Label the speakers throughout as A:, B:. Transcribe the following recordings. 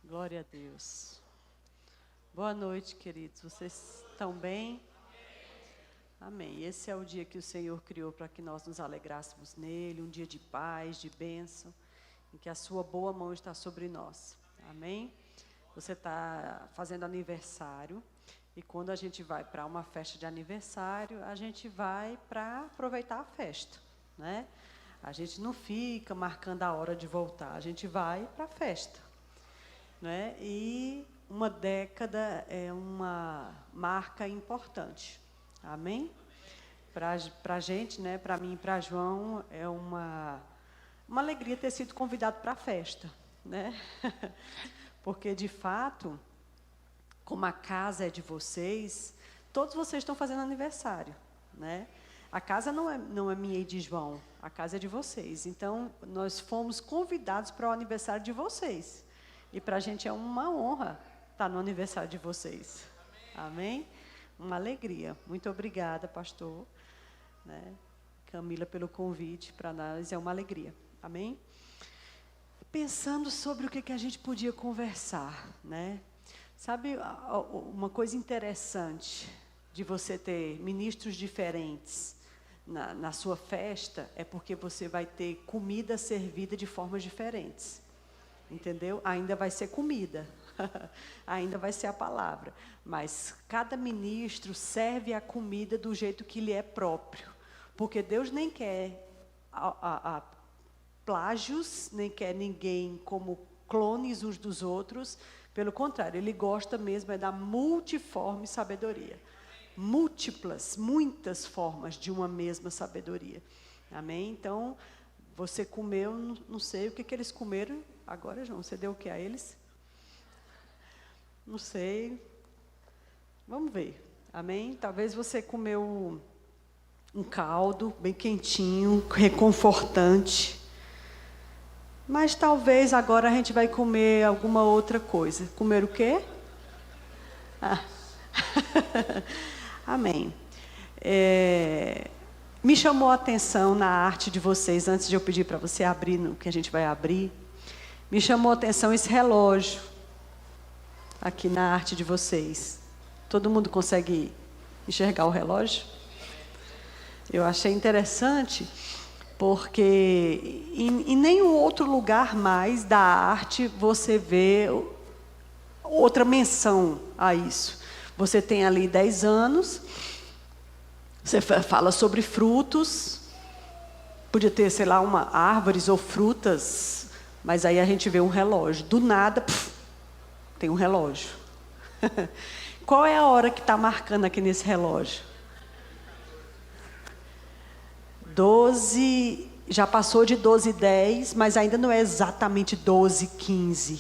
A: Glória a Deus. Boa noite, queridos. Vocês estão bem? Amém. Esse é o dia que o Senhor criou para que nós nos alegrássemos nele, um dia de paz, de bênção, em que a sua boa mão está sobre nós. Amém? Você está fazendo aniversário, e quando a gente vai para uma festa de aniversário, a gente vai para aproveitar a festa, né? A gente não fica marcando a hora de voltar, a gente vai para a festa, né? E uma década é uma marca importante. Amém? Para a gente, né? Para mim e para João, é uma alegria ter sido convidado para a festa, né? Porque, de fato, como a casa é de vocês, todos vocês estão fazendo aniversário, né? A casa não é minha e de João, a casa é de vocês. Então, nós fomos convidados para o aniversário de vocês. E para a gente é uma honra estar no aniversário de vocês. Amém? Uma alegria. Muito obrigada, pastor, né? Camila, pelo convite. Para nós é uma alegria. Amém? Pensando sobre o que a gente podia conversar, né? Sabe, uma coisa interessante de você ter ministros diferentes na sua festa é porque você vai ter comida servida de formas diferentes. Entendeu? Ainda vai ser comida, ainda vai ser a palavra, mas cada ministro serve a comida do jeito que lhe é próprio, porque Deus nem quer plágios, nem quer ninguém como clones uns dos outros, pelo contrário, Ele gosta mesmo é da multiforme sabedoria, múltiplas, muitas formas de uma mesma sabedoria, amém? Então, você comeu, não sei o que eles comeram. Agora, João, você deu o que a eles? Não sei. Vamos ver. Amém? Talvez você comeu um caldo bem quentinho, reconfortante. Mas talvez agora a gente vai comer alguma outra coisa. Comer o quê? Ah. Amém. Me chamou a atenção na arte de vocês, antes de eu pedir para você abrir no que a gente vai abrir. Me chamou a atenção esse relógio aqui na arte de vocês. Todo mundo consegue enxergar o relógio? Eu achei interessante, porque em nenhum outro lugar mais da arte você vê outra menção a isso. Você tem ali 10 anos, você fala sobre frutos, podia ter, sei lá, árvores ou frutas, mas aí a gente vê um relógio. Do nada, tem um relógio. Qual é a hora que está marcando aqui nesse relógio? 12, já passou de 12h10, mas ainda não é exatamente 12h15,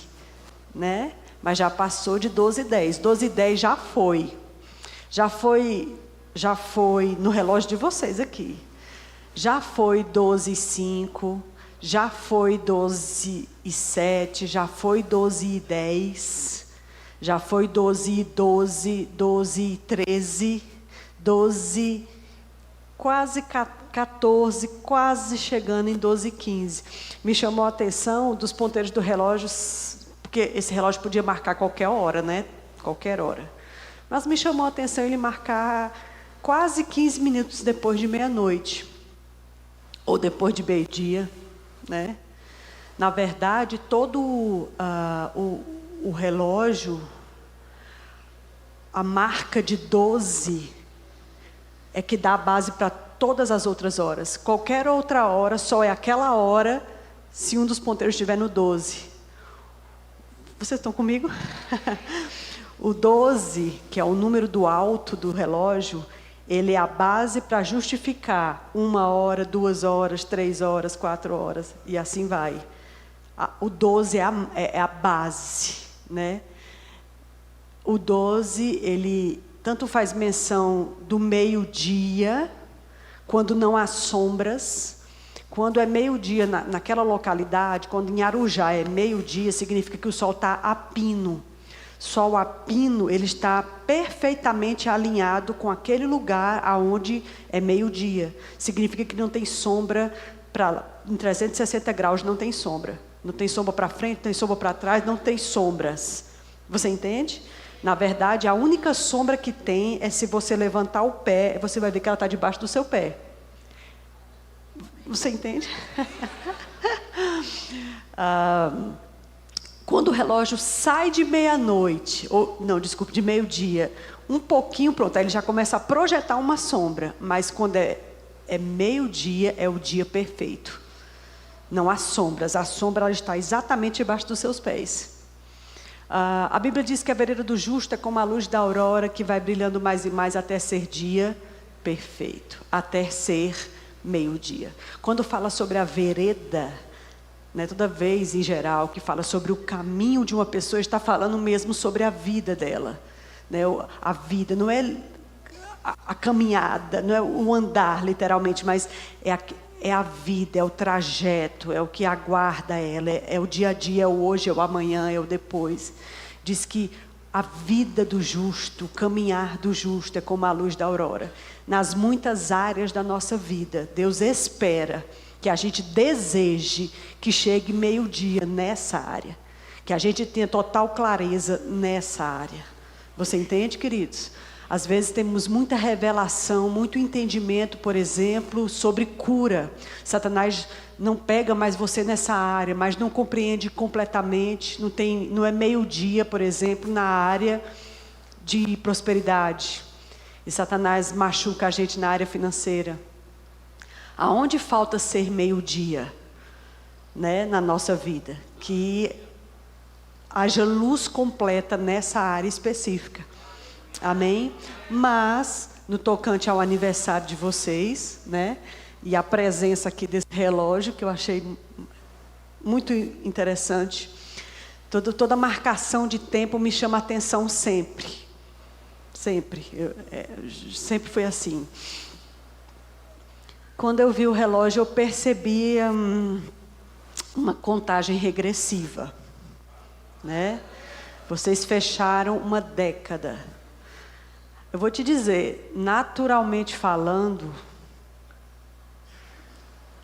A: né? Mas já passou de 12h10. 12h10 já foi. Já foi no relógio de vocês aqui. Já foi 12h05. Já foi 12h07, já foi 12h10, já foi 12h12, 12h13, 12, quase 14, quase chegando em 12h15. Me chamou a atenção dos ponteiros do relógio, porque esse relógio podia marcar qualquer hora, né? Qualquer hora. Mas me chamou a atenção ele marcar quase 15 minutos depois de meia-noite, ou depois de meio-dia. Né? Na verdade, todo o relógio, a marca de 12 é que dá a base para todas as outras horas. Qualquer outra hora só é aquela hora se um dos ponteiros estiver no 12. Vocês estão comigo? O 12, que é o número do alto do relógio, ele é a base para justificar 1 hora, 2 horas, 3 horas, 4 horas, e assim vai. O 12 é a base, né? O 12, ele tanto faz menção do meio-dia, quando não há sombras. Quando é meio-dia naquela localidade, quando em Arujá é meio-dia, significa que o sol está a pino. Sol a pino, ele está perfeitamente alinhado com aquele lugar aonde é meio-dia. Significa que não tem sombra, em 360 graus não tem sombra. Não tem sombra para frente, não tem sombra para trás, não tem sombras. Você entende? Na verdade, a única sombra que tem é se você levantar o pé, você vai ver que ela está debaixo do seu pé. Você entende? Quando o relógio sai de meia-noite, de meio-dia, um pouquinho, pronto, aí ele já começa a projetar uma sombra. Mas quando é meio-dia, é o dia perfeito. Não há sombras, a sombra ela está exatamente debaixo dos seus pés. A Bíblia diz que a vereda do justo é como a luz da aurora que vai brilhando mais e mais até ser dia perfeito, até ser meio-dia. Quando fala sobre a vereda, né, toda vez em geral que fala sobre o caminho de uma pessoa, está falando mesmo sobre a vida dela, né? A vida não é a caminhada, não é o andar literalmente, mas é a vida, é o trajeto, é o que aguarda ela, é o dia a dia, é o hoje, é o amanhã, é o depois. Diz que a vida do justo, o caminhar do justo é como a luz da aurora. Nas muitas áreas da nossa vida, Deus espera que a gente deseje que chegue meio-dia nessa área, que a gente tenha total clareza nessa área. Você entende, queridos? Às vezes temos muita revelação, muito entendimento, por exemplo, sobre cura. Satanás não pega mais você nessa área, mas não compreende completamente. Não é meio-dia, por exemplo, na área de prosperidade. E Satanás machuca a gente na área financeira. Aonde falta ser meio-dia, né, na nossa vida? Que haja luz completa nessa área específica. Amém? Mas, no tocante ao aniversário de vocês, né? E a presença aqui desse relógio, que eu achei muito interessante. Toda marcação de tempo me chama a atenção sempre. Sempre. Sempre foi assim. Quando eu vi o relógio, eu percebi uma contagem regressiva, né? Vocês fecharam uma década. Eu vou te dizer, naturalmente falando,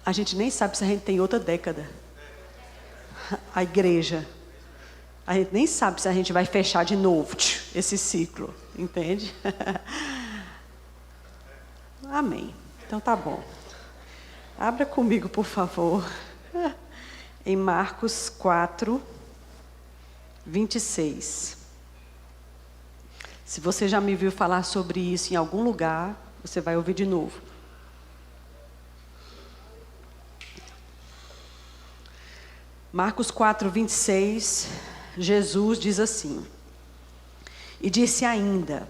A: a gente nem sabe se a gente tem outra década. A igreja. A gente nem sabe se a gente vai fechar de novo esse ciclo, entende? Amém. Então tá bom. Abra comigo, por favor, em Marcos 4, 26. Se você já me viu falar sobre isso em algum lugar, você vai ouvir de novo. Marcos 4, 26, Jesus diz assim: e disse ainda: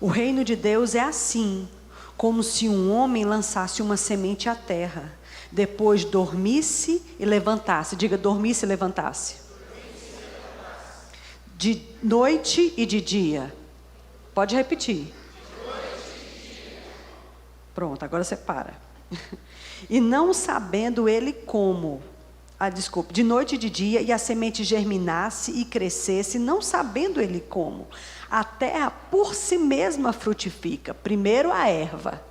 A: o reino de Deus é assim, como se um homem lançasse uma semente à terra, depois dormisse e levantasse. Diga, dormisse e levantasse. De noite e de dia. Pode repetir. Pronto, agora você para. E não sabendo ele como, de noite e de dia, e a semente germinasse e crescesse, não sabendo ele como. A terra por si mesma frutifica. Primeiro a erva,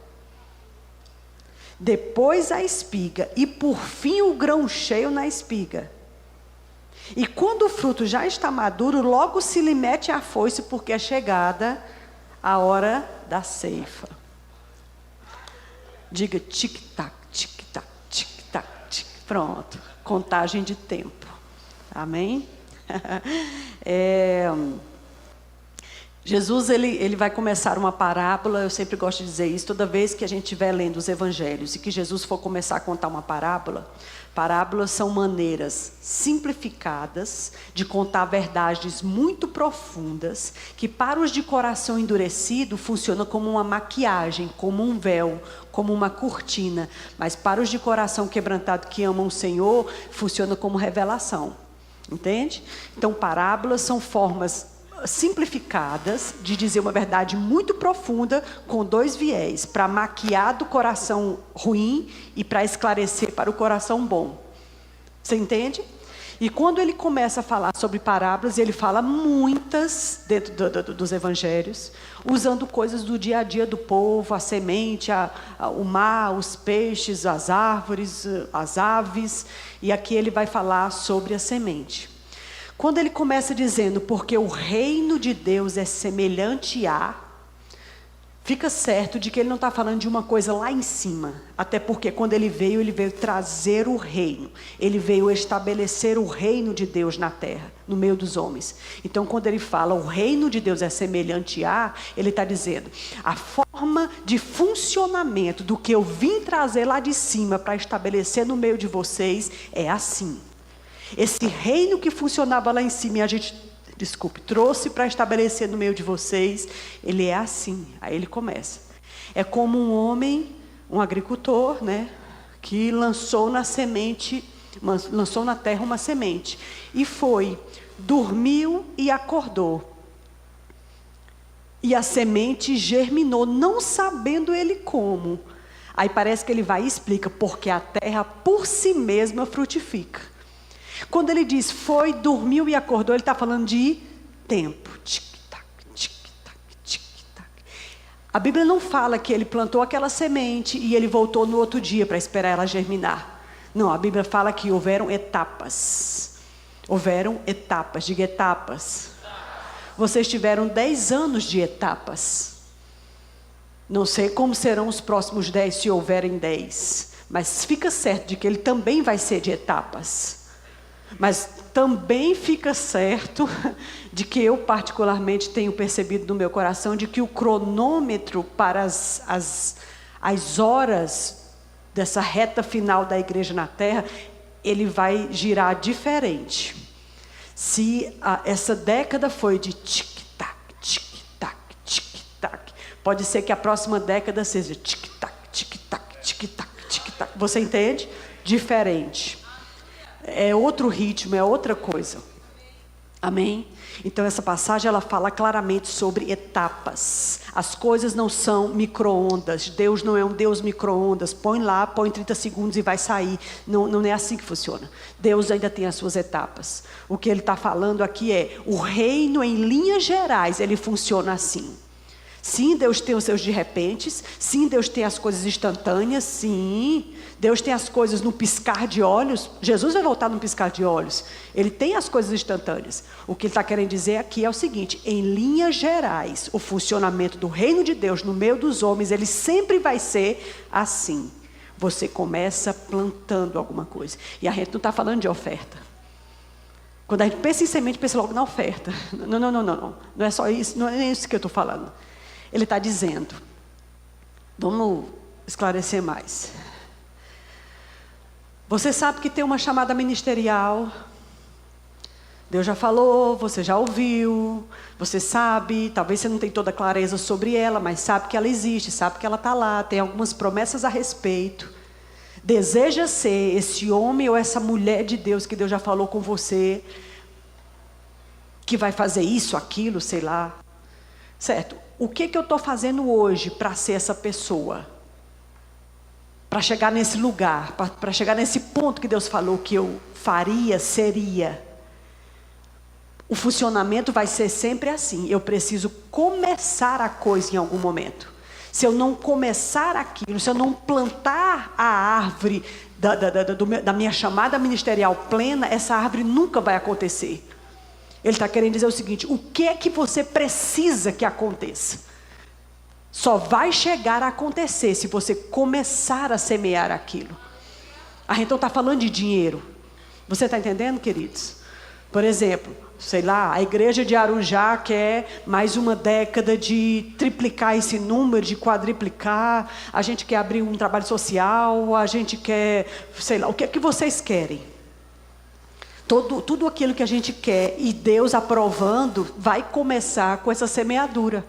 A: depois a espiga, e por fim o grão cheio na espiga. E quando o fruto já está maduro, logo se lhe mete a foice, porque é chegada a hora da ceifa. Diga tic-tac, tic-tac, tic-tac, tic. Pronto, contagem de tempo. Amém? Jesus, ele vai começar uma parábola. Eu sempre gosto de dizer isso, toda vez que a gente estiver lendo os evangelhos e que Jesus for começar a contar uma parábola. Parábolas são maneiras simplificadas de contar verdades muito profundas, que para os de coração endurecido funcionam como uma maquiagem, como um véu, como uma cortina. Mas para os de coração quebrantado que amam o Senhor, funciona como revelação. Entende? Então, parábolas são formas simplificadas de dizer uma verdade muito profunda com dois viés, para maquiar do coração ruim e para esclarecer para o coração bom. Você entende? E quando ele começa a falar sobre parábolas, ele fala muitas dentro dos evangelhos, usando coisas do dia a dia do povo, a semente, o mar, os peixes, as árvores, as aves. E aqui ele vai falar sobre a semente. Quando ele começa dizendo, porque o reino de Deus é semelhante a... Fica certo de que ele não está falando de uma coisa lá em cima. Até porque quando ele veio trazer o reino. Ele veio estabelecer o reino de Deus na terra, no meio dos homens. Então quando ele fala o reino de Deus é semelhante a, ele está dizendo, a forma de funcionamento do que eu vim trazer lá de cima para estabelecer no meio de vocês é assim. Esse reino que funcionava lá em cima e a gente... trouxe para estabelecer no meio de vocês, ele é assim. Aí ele começa. É como um homem, um agricultor, né, que lançou na terra uma semente. E foi, dormiu e acordou. E a semente germinou, não sabendo ele como. Aí parece que ele vai e explica, porque a terra por si mesma frutifica. Quando ele diz foi, dormiu e acordou, ele está falando de tempo. Tic-tac, tic-tac, tic-tac. A Bíblia não fala que ele plantou aquela semente e ele voltou no outro dia para esperar ela germinar. Não, a Bíblia fala que houveram etapas. Houveram etapas, diga etapas. Vocês tiveram 10 anos de etapas. Não sei como serão os próximos 10, se houverem 10. Mas fica certo de que ele também vai ser de etapas. Mas também fica certo de que eu particularmente tenho percebido no meu coração de que o cronômetro para as horas dessa reta final da igreja na terra, ele vai girar diferente. Se essa década foi de tic-tac, tic-tac, tic-tac, pode ser que a próxima década seja tic-tac, tic-tac, tic-tac, tic-tac. Você entende? Diferente. É outro ritmo, é outra coisa. Amém? Então essa passagem ela fala claramente sobre etapas. As coisas não são micro-ondas. Deus não é um Deus micro-ondas. Põe lá, põe 30 segundos e vai sair. Não é assim que funciona. Deus ainda tem as suas etapas. O que ele está falando aqui é, o reino em linhas gerais, ele funciona assim. Sim, Deus tem os seus de repentes. Sim, Deus tem as coisas instantâneas. Sim, Deus tem as coisas no piscar de olhos. Jesus vai voltar no piscar de olhos. Ele tem as coisas instantâneas. O que ele está querendo dizer aqui é o seguinte, em linhas gerais, o funcionamento do reino de Deus no meio dos homens, ele sempre vai ser assim. Você começa plantando alguma coisa. E a gente não está falando de oferta. Quando a gente pensa em semente, pensa logo na oferta. Não. Não é só isso, não é isso que eu estou falando. Ele está dizendo, vamos esclarecer mais. Você sabe que tem uma chamada ministerial. Deus já falou, você já ouviu, você sabe, talvez você não tenha toda a clareza sobre ela, mas sabe que ela existe, sabe que ela está lá, tem algumas promessas a respeito. Deseja ser esse homem ou essa mulher de Deus que Deus já falou com você, que vai fazer isso, aquilo, sei lá. Certo? O que eu estou fazendo hoje para ser essa pessoa? Para chegar nesse lugar, para chegar nesse ponto que Deus falou que eu faria, seria. O funcionamento vai ser sempre assim. Eu preciso começar a coisa em algum momento. Se eu não começar aquilo, se eu não plantar a árvore da minha chamada ministerial plena, essa árvore nunca vai acontecer. Ele está querendo dizer o seguinte, o que é que você precisa que aconteça? Só vai chegar a acontecer se você começar a semear aquilo. A gente não está falando de dinheiro. Você está entendendo, queridos? Por exemplo, sei lá, a igreja de Arujá quer mais uma década de triplicar esse número, de quadriplicar. A gente quer abrir um trabalho social, a gente quer, sei lá, o que é que vocês querem? Tudo aquilo que a gente quer e Deus aprovando, vai começar com essa semeadura.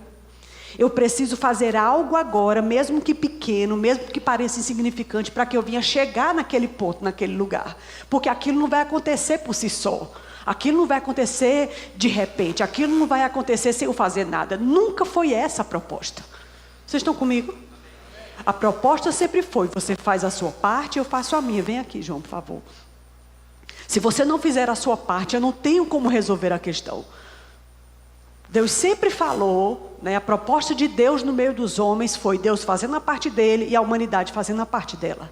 A: Eu preciso fazer algo agora, mesmo que pequeno, mesmo que pareça insignificante, para que eu venha chegar naquele ponto, naquele lugar. Porque aquilo não vai acontecer por si só. Aquilo não vai acontecer de repente. Aquilo não vai acontecer sem eu fazer nada. Nunca foi essa a proposta. Vocês estão comigo? A proposta sempre foi, você faz a sua parte, eu faço a minha. Vem aqui, João, por favor. Se você não fizer a sua parte, eu não tenho como resolver a questão. Deus sempre falou, né, a proposta de Deus no meio dos homens foi Deus fazendo a parte dele e a humanidade fazendo a parte dela.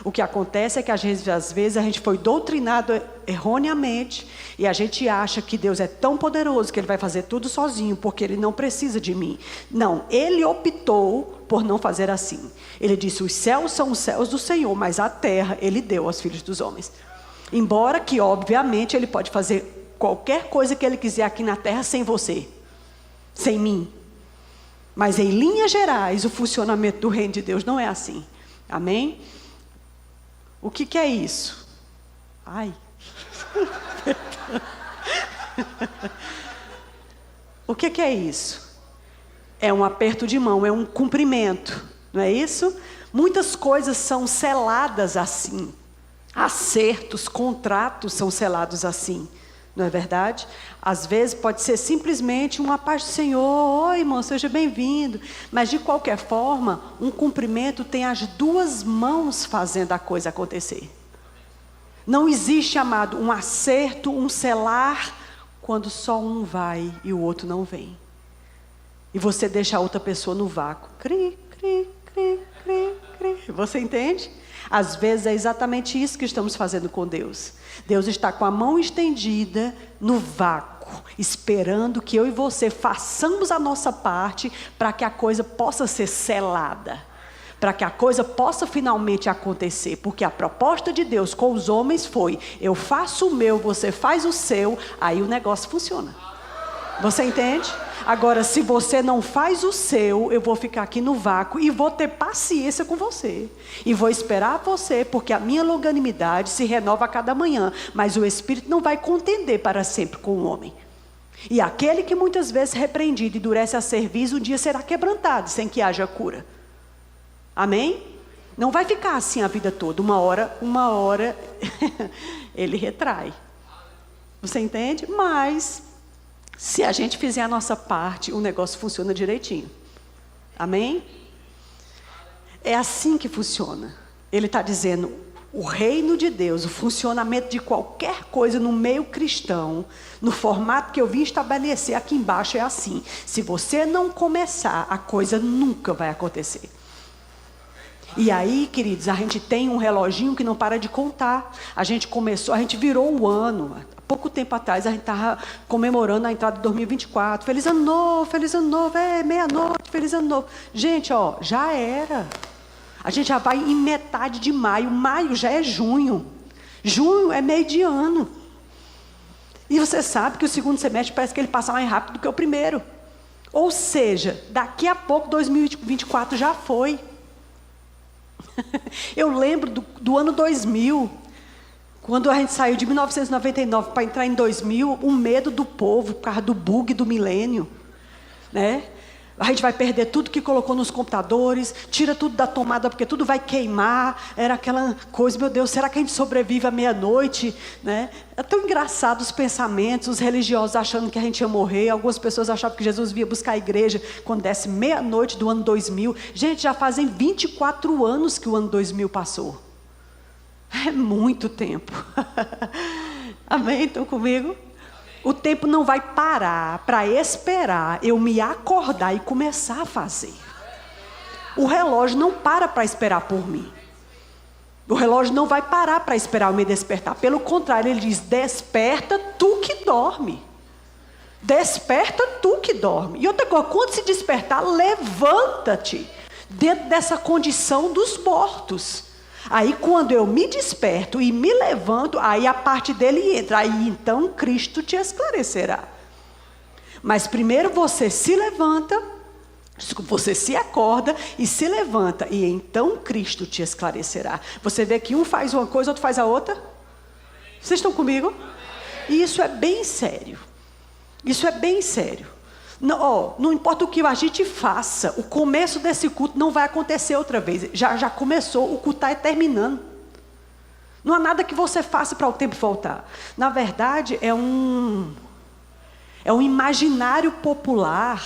A: O que acontece é que às vezes a gente foi doutrinado erroneamente e a gente acha que Deus é tão poderoso que Ele vai fazer tudo sozinho porque Ele não precisa de mim. Não, Ele optou por não fazer assim. Ele disse, os céus são os céus do Senhor, mas a terra Ele deu aos filhos dos homens. Embora que, obviamente, Ele pode fazer qualquer coisa que Ele quiser aqui na terra sem você, sem mim. Mas em linhas gerais, o funcionamento do reino de Deus não é assim. Amém? O que é isso? Ai. O que é isso? É um aperto de mão, é um cumprimento, não é isso? Muitas coisas são seladas assim. Acertos, contratos são selados assim. Não é verdade? Às vezes pode ser simplesmente uma paz do Senhor. Oi, irmão, seja bem-vindo. Mas de qualquer forma, um cumprimento tem as duas mãos fazendo a coisa acontecer. Não existe, amado, um acerto, um selar, quando só um vai e o outro não vem. E você deixa a outra pessoa no vácuo. Cri, cri, cri, cri, cri. Você entende? Às vezes é exatamente isso que estamos fazendo com Deus. Deus está com a mão estendida no vácuo, esperando que eu e você façamos a nossa parte para que a coisa possa ser selada, para que a coisa possa finalmente acontecer, porque a proposta de Deus com os homens foi, eu faço o meu, você faz o seu, aí o negócio funciona. Você entende? Agora, se você não faz o seu, eu vou ficar aqui no vácuo e vou ter paciência com você. E vou esperar você, porque a minha longanimidade se renova a cada manhã. Mas o Espírito não vai contender para sempre com o homem. E aquele que muitas vezes repreendido e endurece a serviço, um dia será quebrantado, sem que haja cura. Amém? Não vai ficar assim a vida toda. Uma hora, ele retrai. Você entende? Mas se a gente fizer a nossa parte, o negócio funciona direitinho. Amém? É assim que funciona. Ele está dizendo, o reino de Deus, o funcionamento de qualquer coisa no meio cristão, no formato que eu vim estabelecer aqui embaixo é assim. Se você não começar, a coisa nunca vai acontecer. E aí, queridos, a gente tem um reloginho que não para de contar. A gente virou o ano. Há pouco tempo atrás, a gente estava comemorando a entrada de 2024. Feliz ano novo, meia-noite, feliz ano novo. Gente, ó, já era. A gente já vai em metade de maio. Maio já é junho. Junho é meio de ano. E você sabe que o segundo semestre parece que ele passa mais rápido do que o primeiro. Ou seja, daqui a pouco 2024 já foi. Eu lembro do ano 2000, quando a gente saiu de 1999 para entrar em 2000, o medo do povo por causa do bug do milênio, né? A gente vai perder tudo que colocou nos computadores, tira tudo da tomada porque tudo vai queimar. Era aquela coisa, meu Deus, será que a gente sobrevive à meia-noite? Né? É tão engraçado os pensamentos, os religiosos achando que a gente ia morrer. Algumas pessoas achavam que Jesus vinha buscar a igreja quando desse meia-noite do ano 2000. Gente, já fazem 24 anos que o ano 2000 passou. É muito tempo. Amém? Estão comigo? O tempo não vai parar para esperar eu me acordar e começar a fazer. O relógio não para esperar por mim. O relógio não vai parar para esperar eu me despertar. Pelo contrário, ele diz, desperta tu que dorme. Desperta tu que dorme. E outra coisa, quando se despertar, levanta-te. Dentro dessa condição dos mortos. Aí quando eu me desperto e me levanto, aí a parte dele entra. Aí então Cristo te esclarecerá. Mas primeiro você se levanta, você se acorda e se levanta. E então Cristo te esclarecerá. Você vê que um faz uma coisa, outro faz a outra? Vocês estão comigo? E isso é bem sério. Isso é bem sério. Não importa o que a gente faça, o começo desse culto não vai acontecer outra vez. Já começou, o culto está terminando. Não há nada que você faça para o tempo voltar. Na verdade, é um imaginário popular,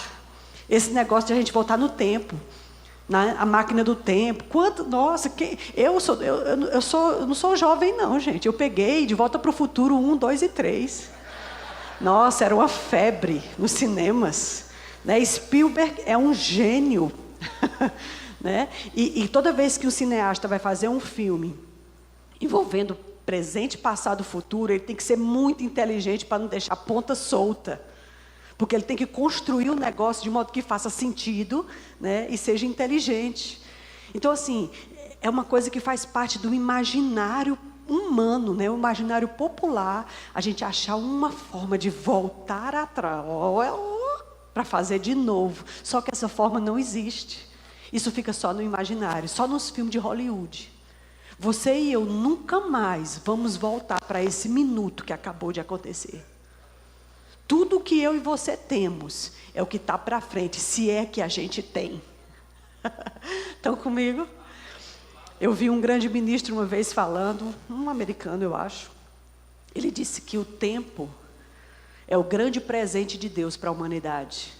A: esse negócio de a gente voltar no tempo. A máquina do tempo. Nossa, eu não sou jovem não, gente. Eu peguei De Volta para o Futuro 1, 2 e 3. Nossa, era uma febre nos cinemas. Né? Spielberg é um gênio. Né? E toda vez que um cineasta vai fazer um filme envolvendo presente, passado, futuro, ele tem que ser muito inteligente para não deixar a ponta solta. Porque ele tem que construir um negócio de modo que faça sentido, né, e seja inteligente. Então, assim, é uma coisa que faz parte do imaginário humano, né, o imaginário popular, a gente achar uma forma de voltar atrás, para fazer de novo. Só que essa forma não existe. Isso fica só no imaginário, só nos filmes de Hollywood. Você e eu nunca mais vamos voltar para esse minuto que acabou de acontecer. Tudo que eu e você temos é o que está para frente, se é que a gente tem. Estão comigo? Eu vi um grande ministro uma vez falando, um americano eu acho. Ele disse que o tempo é o grande presente de Deus para a humanidade.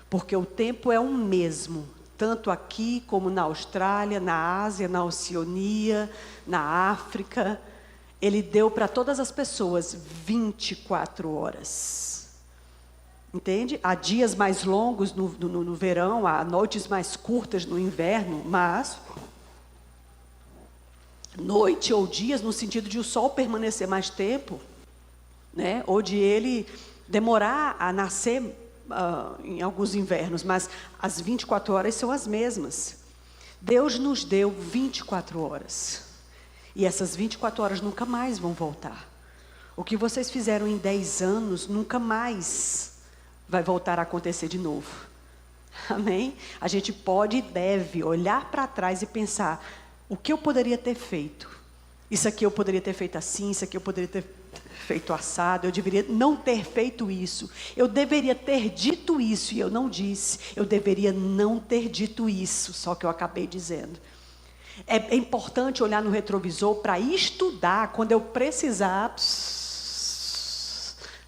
A: Porque o tempo é o mesmo, tanto aqui como na Austrália, na Ásia, na Oceania, na África. Ele deu para todas as pessoas 24 horas. Entende? Há dias mais longos no verão, há noites mais curtas no inverno, mas noite ou dias no sentido de o sol permanecer mais tempo, né? Ou de ele demorar a nascer em alguns invernos, mas as 24 horas são as mesmas. Deus nos deu 24 horas. E essas 24 horas nunca mais vão voltar. O que vocês fizeram em 10 anos, nunca mais vai voltar a acontecer de novo. Amém? A gente pode e deve olhar para trás e pensar, o que eu poderia ter feito? Isso aqui eu poderia ter feito assim, isso aqui eu poderia ter feito assado, eu deveria não ter feito isso. Eu deveria ter dito isso e eu não disse. Eu deveria não ter dito isso, só que eu acabei dizendo. É importante olhar no retrovisor para estudar quando eu precisar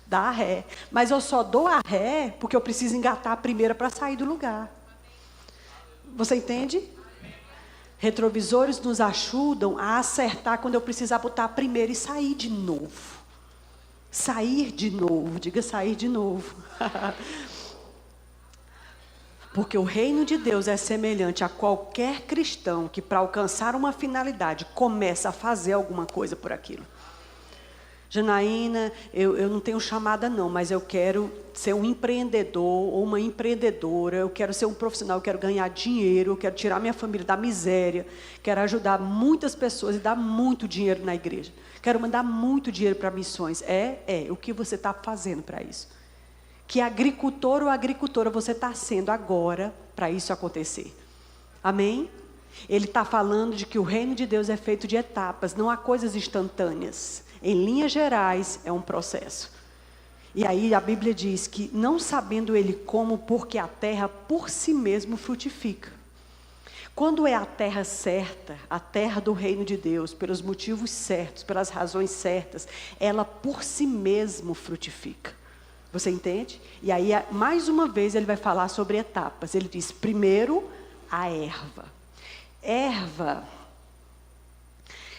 A: dar a ré. Mas eu só dou a ré porque eu preciso engatar a primeira para sair do lugar. Você entende? Retrovisores nos ajudam a acertar quando eu precisar botar a primeira e sair de novo. Sair de novo. Diga sair de novo. Porque o reino de Deus é semelhante a qualquer cristão que, para alcançar uma finalidade, começa a fazer alguma coisa por aquilo. Janaína, eu não tenho chamada não, mas eu quero ser um empreendedor ou uma empreendedora, eu quero ser um profissional, eu quero ganhar dinheiro, eu quero tirar minha família da miséria, quero ajudar muitas pessoas e dar muito dinheiro na igreja. Quero mandar muito dinheiro para missões. O que você está fazendo para isso? Que agricultor ou agricultora você está sendo agora para isso acontecer? Amém? Ele está falando de que o reino de Deus é feito de etapas, não há coisas instantâneas. Em linhas gerais, é um processo. E aí a Bíblia diz que, não sabendo ele como, porque a terra por si mesmo frutifica. Quando é a terra certa, a terra do reino de Deus, pelos motivos certos, pelas razões certas, ela por si mesmo frutifica. Você entende? E aí, mais uma vez, ele vai falar sobre etapas. Ele diz, primeiro, a erva. Erva...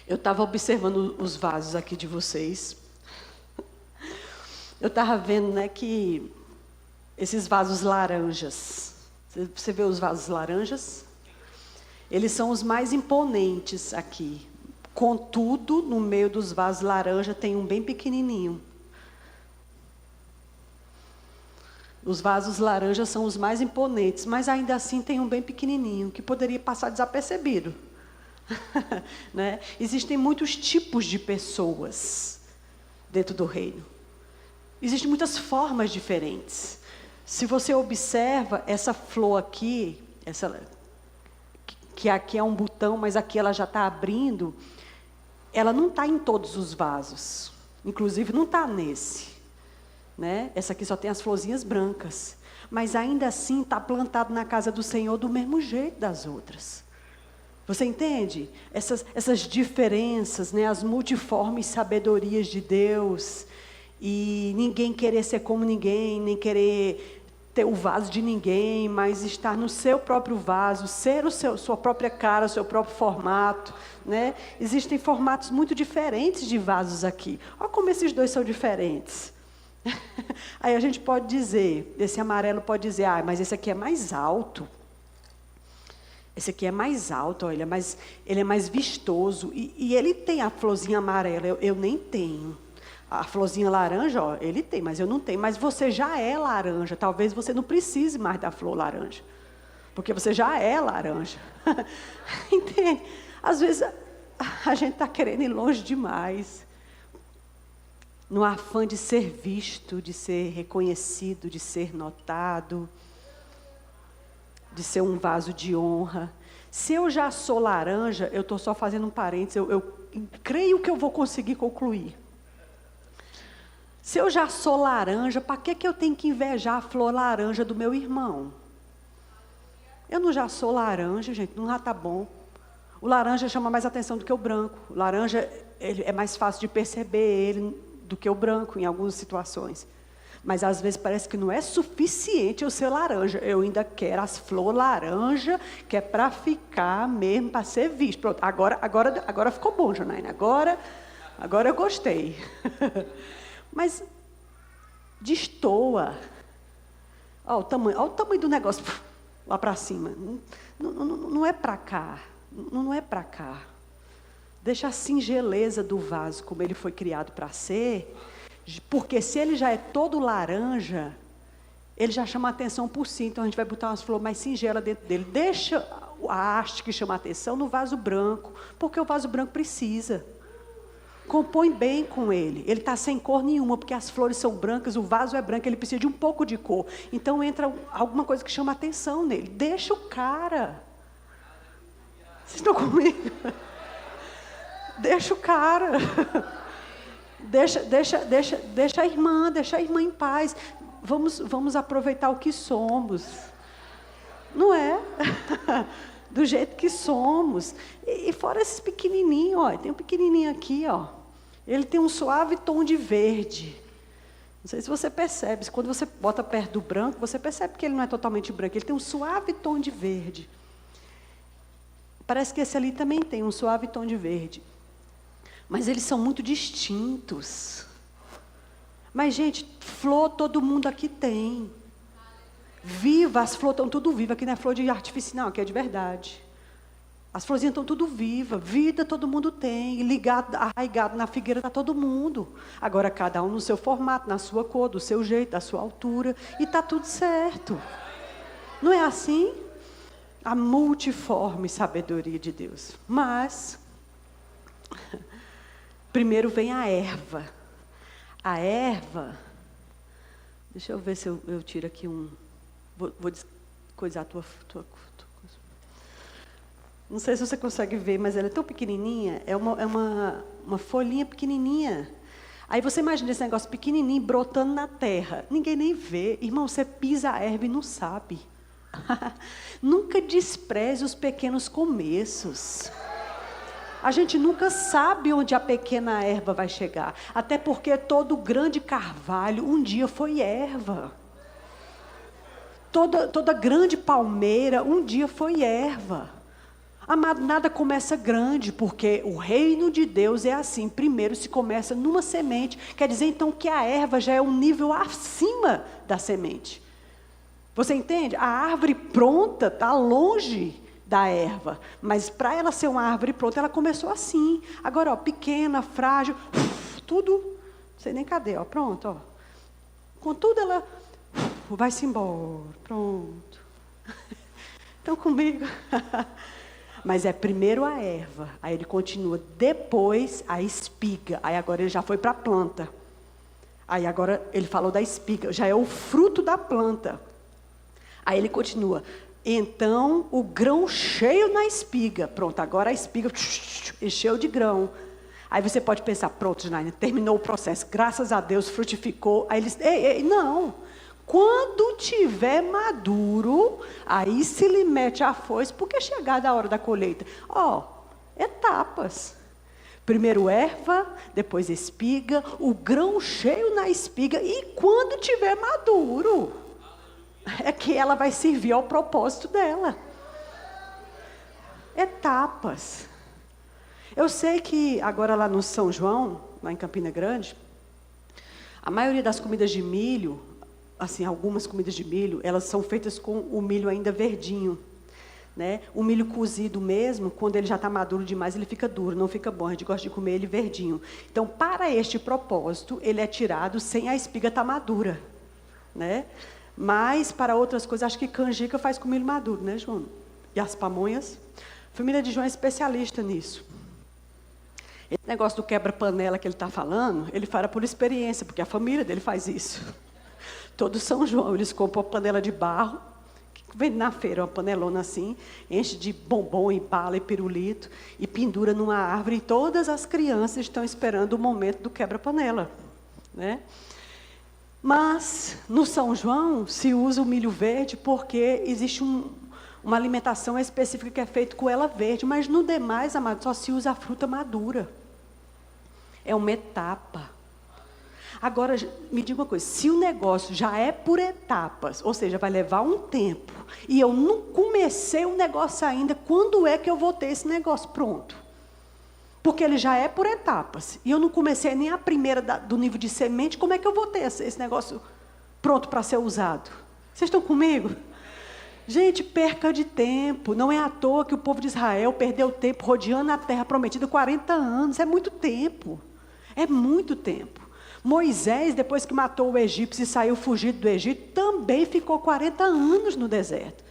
A: Eu estava observando os vasos aqui de vocês. Eu estava vendo, né, que esses vasos laranjas, você vê os vasos laranjas? Eles são os mais imponentes aqui. Contudo, no meio dos vasos laranja tem um bem pequenininho. Os vasos laranjas são os mais imponentes, mas ainda assim tem um bem pequenininho, que poderia passar desapercebido. Né? Existem muitos tipos de pessoas dentro do reino. Existem muitas formas diferentes. Se você observa essa flor aqui, que aqui é um botão, mas aqui ela já está abrindo, ela não está em todos os vasos. Inclusive não está nesse. Né? Essa aqui só tem as florzinhas brancas. Mas ainda assim está plantado na casa do Senhor do mesmo jeito das outras. Você entende? Essas diferenças, né? As multiformes sabedorias de Deus. E ninguém querer ser como ninguém, nem querer ter o vaso de ninguém, mas estar no seu próprio vaso, ser sua própria cara, seu próprio formato, né? Existem formatos muito diferentes de vasos aqui. Olha como esses dois são diferentes. Aí a gente pode dizer, esse amarelo pode dizer, mas esse aqui é mais alto. Esse aqui é mais alto, ó, ele é mais vistoso. E ele tem a florzinha amarela, eu nem tenho. A florzinha laranja, ó, ele tem, mas eu não tenho. Mas você já é laranja. Talvez você não precise mais da flor laranja. Porque você já é laranja. Entende? Às vezes a gente está querendo ir longe demais. No afã de ser visto, de ser reconhecido, de ser notado, de ser um vaso de honra. Se eu já sou laranja, eu estou só fazendo um parênteses, eu creio que eu vou conseguir concluir. Se eu já sou laranja, para que eu tenho que invejar a flor laranja do meu irmão? Eu não já sou laranja, gente, não já está bom. O laranja chama mais atenção do que o branco. O laranja é mais fácil de perceber ele do que o branco em algumas situações. Mas às vezes parece que não é suficiente eu ser laranja. Eu ainda quero as flores laranja, que é para ficar mesmo, para ser visto. Pronto, agora ficou bom, Janaína. Agora eu gostei. Mas destoa. Olha o tamanho do negócio lá para cima. Não é para cá. Não é para cá. Deixa a singeleza do vaso, como ele foi criado para ser. Porque se ele já é todo laranja, ele já chama a atenção por si. Então a gente vai botar umas flores mais singelas dentro dele. Deixa a haste que chama a atenção no vaso branco. Porque o vaso branco precisa. Compõe bem com ele. Ele está sem cor nenhuma, porque as flores são brancas, o vaso é branco, ele precisa de um pouco de cor. Então entra alguma coisa que chama atenção nele. Deixa o cara. Vocês estão comigo? Deixa o cara. Deixa a irmã em paz. Vamos aproveitar o que somos. Não é? Do jeito que somos. E fora esses pequenininhos, ó, tem um pequenininho aqui, ó. Ele tem um suave tom de verde. Não sei se você percebe, quando você bota perto do branco, você percebe que ele não é totalmente branco, ele tem um suave tom de verde. Parece que esse ali também tem um suave tom de verde. Mas eles são muito distintos. Mas, gente, flor todo mundo aqui tem. Viva, as flores estão tudo vivas. Aqui não é flor de artificial, aqui é de verdade. As florzinhas estão tudo vivas. Vida todo mundo tem. Ligado, arraigado na figueira está todo mundo. Agora, cada um no seu formato, na sua cor, do seu jeito, da sua altura. E está tudo certo. Não é assim? A multiforme sabedoria de Deus. Mas, primeiro vem a erva. A erva, deixa eu ver se eu tiro aqui um... Vou coisar a tua coisa. Não sei se você consegue ver, mas ela é tão pequenininha. É uma folhinha pequenininha. Aí você imagina esse negócio pequenininho brotando na terra. Ninguém nem vê. Irmão, você pisa a erva e não sabe. Nunca despreze os pequenos começos. A gente nunca sabe onde a pequena erva vai chegar. Até porque todo grande carvalho um dia foi erva. Toda grande palmeira um dia foi erva. Amado, nada começa grande, porque o reino de Deus é assim. Primeiro se começa numa semente. Quer dizer então que a erva já é um nível acima da semente. Você entende? A árvore pronta está longe da erva. Mas para ela ser uma árvore pronta, ela começou assim. Agora, ó, pequena, frágil, tudo, não sei nem cadê, ó, pronto, ó. Contudo, ela vai-se embora, pronto. Estão comigo? Mas é primeiro a erva, aí ele continua, depois a espiga, aí agora ele já foi para a planta. Aí agora ele falou da espiga, já é o fruto da planta. Aí ele continua, então o grão cheio na espiga, pronto, agora a espiga encheu de grão. Aí você pode pensar, pronto, Janaína, terminou o processo, graças a Deus frutificou. Aí eles, não, quando tiver maduro, aí se lhe mete a foice, porque é chegada a hora da colheita. Ó, etapas. Primeiro erva, depois espiga, o grão cheio na espiga, e quando tiver maduro. É que ela vai servir ao propósito dela. Etapas. Eu sei que agora lá no São João, lá em Campina Grande, a maioria das comidas de milho, assim, algumas comidas de milho, elas são feitas com o milho ainda verdinho. Né? O milho cozido mesmo, quando ele já está maduro demais, ele fica duro, não fica bom. A gente gosta de comer ele verdinho. Então, para este propósito, ele é tirado sem a espiga estar madura. Né? Mas, para outras coisas, acho que canjica faz com milho maduro, né, João? E as pamonhas? A família de João é especialista nisso. Esse negócio do quebra-panela que ele está falando, ele fala por experiência, porque a família dele faz isso. Todo São João, eles compram uma panela de barro, que vende na feira, uma panelona assim, enche de bombom e bala e pirulito, e pendura numa árvore, e todas as crianças estão esperando o momento do quebra-panela. Né? Mas, no São João, se usa o milho verde porque existe uma alimentação específica que é feita com ela verde, mas no demais, amado, só se usa a fruta madura. É uma etapa. Agora, me diga uma coisa, se o negócio já é por etapas, ou seja, vai levar um tempo, e eu não comecei o negócio ainda, quando é que eu vou ter esse negócio pronto? Porque ele já é por etapas, e eu não comecei nem a primeira do nível de semente, como é que eu vou ter esse negócio pronto para ser usado? Vocês estão comigo? Gente, perca de tempo. Não é à toa que o povo de Israel perdeu tempo rodeando a terra prometida 40 anos. É muito tempo. É muito tempo. Moisés, depois que matou o egípcio e saiu fugido do Egito, também ficou 40 anos no deserto.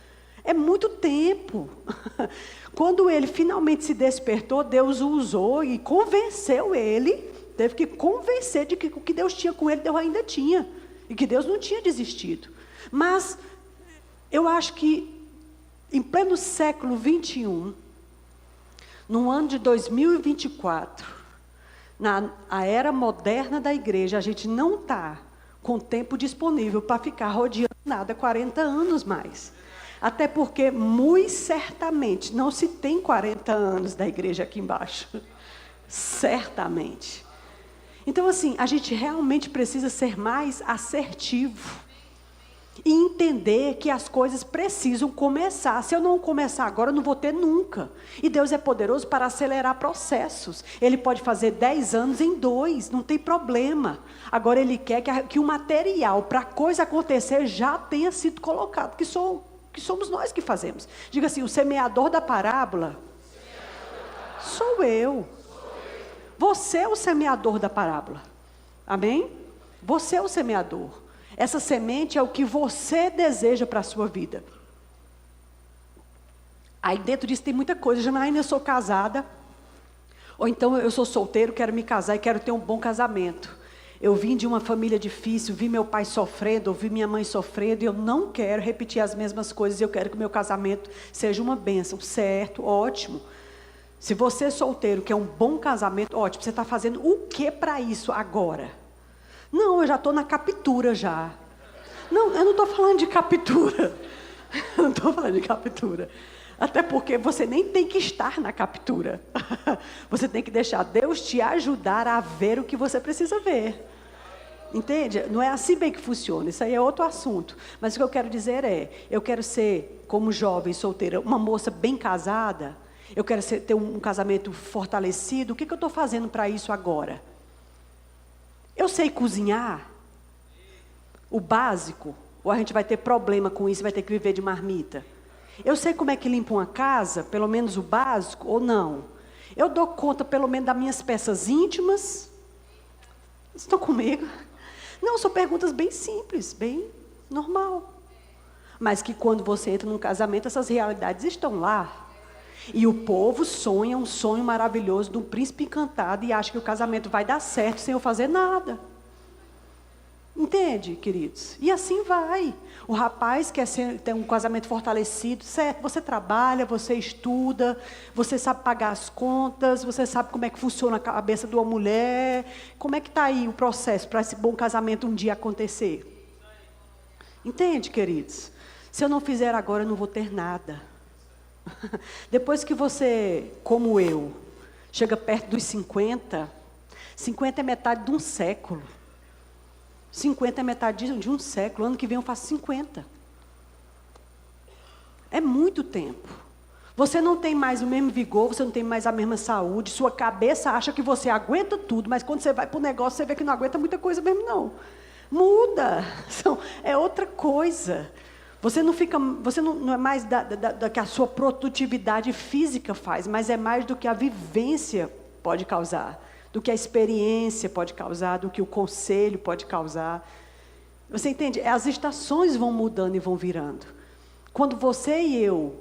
A: É muito tempo. Quando ele finalmente se despertou, Deus o usou e convenceu ele. Teve que convencer de que o que Deus tinha com ele, Deus ainda tinha. E que Deus não tinha desistido. Mas eu acho que, em pleno século 21, no ano de 2024, na era moderna da igreja, a gente não está com tempo disponível para ficar rodeando nada 40 anos mais. Até porque, muito certamente, não se tem 40 anos da igreja aqui embaixo. Certamente. Então, assim, a gente realmente precisa ser mais assertivo. E entender que as coisas precisam começar. Se eu não começar agora, eu não vou ter nunca. E Deus é poderoso para acelerar processos. Ele pode fazer 10 anos em 2, não tem problema. Agora Ele quer que o material para a coisa acontecer já tenha sido colocado, que somos nós que fazemos. Diga assim, o semeador da parábola sou eu. Você é o semeador da parábola. Amém? Você é o semeador. Essa semente é o que você deseja para a sua vida. Aí dentro disso tem muita coisa. Janaína, eu sou casada. Ou então eu sou solteiro, quero me casar e quero ter um bom casamento. Eu vim de uma família difícil, vi meu pai sofrendo, ouvi minha mãe sofrendo, e eu não quero repetir as mesmas coisas. Eu quero que o meu casamento seja uma bênção. Certo, ótimo. Se você é solteiro, quer um bom casamento, ótimo. Você está fazendo o que para isso agora? Não, eu já estou na captura já. Não, eu não estou falando de captura. Eu não estou falando de captura. Até porque você nem tem que estar na captura. Você tem que deixar Deus te ajudar a ver o que você precisa ver. Entende? Não é assim bem que funciona. Isso aí é outro assunto. Mas o que eu quero dizer é, eu quero ser, como jovem solteira, uma moça bem casada. Eu quero ter um casamento fortalecido. O que eu estou fazendo para isso agora? Eu sei cozinhar, o básico, ou a gente vai ter problema com isso, vai ter que viver de marmita. Eu sei como é que limpa uma casa, pelo menos o básico, ou não. Eu dou conta, pelo menos, das minhas peças íntimas. Estão comigo? Não, são perguntas bem simples, bem normal. Mas que quando você entra num casamento, essas realidades estão lá. E o povo sonha um sonho maravilhoso de um príncipe encantado e acha que o casamento vai dar certo sem eu fazer nada. Entende, queridos? E assim vai. O rapaz quer ter um casamento fortalecido, certo? Você trabalha, você estuda, você sabe pagar as contas, você sabe como é que funciona a cabeça de uma mulher. Como é que está aí o processo para esse bom casamento um dia acontecer? Entende, queridos? Se eu não fizer agora, eu não vou ter nada. Depois que você, como eu, chega perto dos 50, 50 é metade de um século. 50 é metade de um século. Ano que vem eu faço 50. É muito tempo. Você não tem mais o mesmo vigor, você não tem mais a mesma saúde, sua cabeça acha que você aguenta tudo, mas quando você vai para o negócio, você vê que não aguenta muita coisa mesmo, não. Muda, é outra coisa. Você não é mais da que a sua produtividade física faz, mas é mais do que a vivência pode causar, do que a experiência pode causar, do que o conselho pode causar. Você entende? As estações vão mudando e vão virando. Quando você e eu,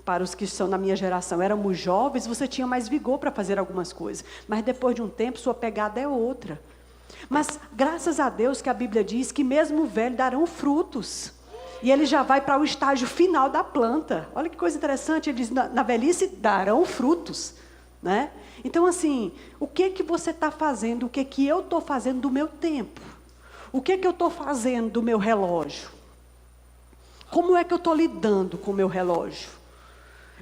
A: para os que estão na minha geração, éramos jovens, você tinha mais vigor para fazer algumas coisas. Mas depois de um tempo, sua pegada é outra. Mas graças a Deus que a Bíblia diz que mesmo o velho darão frutos. E ele já vai para o estágio final da planta. Olha que coisa interessante, ele diz, na velhice darão frutos. Né? Então assim, o que você está fazendo, o que eu estou fazendo do meu tempo? O que eu estou fazendo do meu relógio? Como é que eu estou lidando com o meu relógio?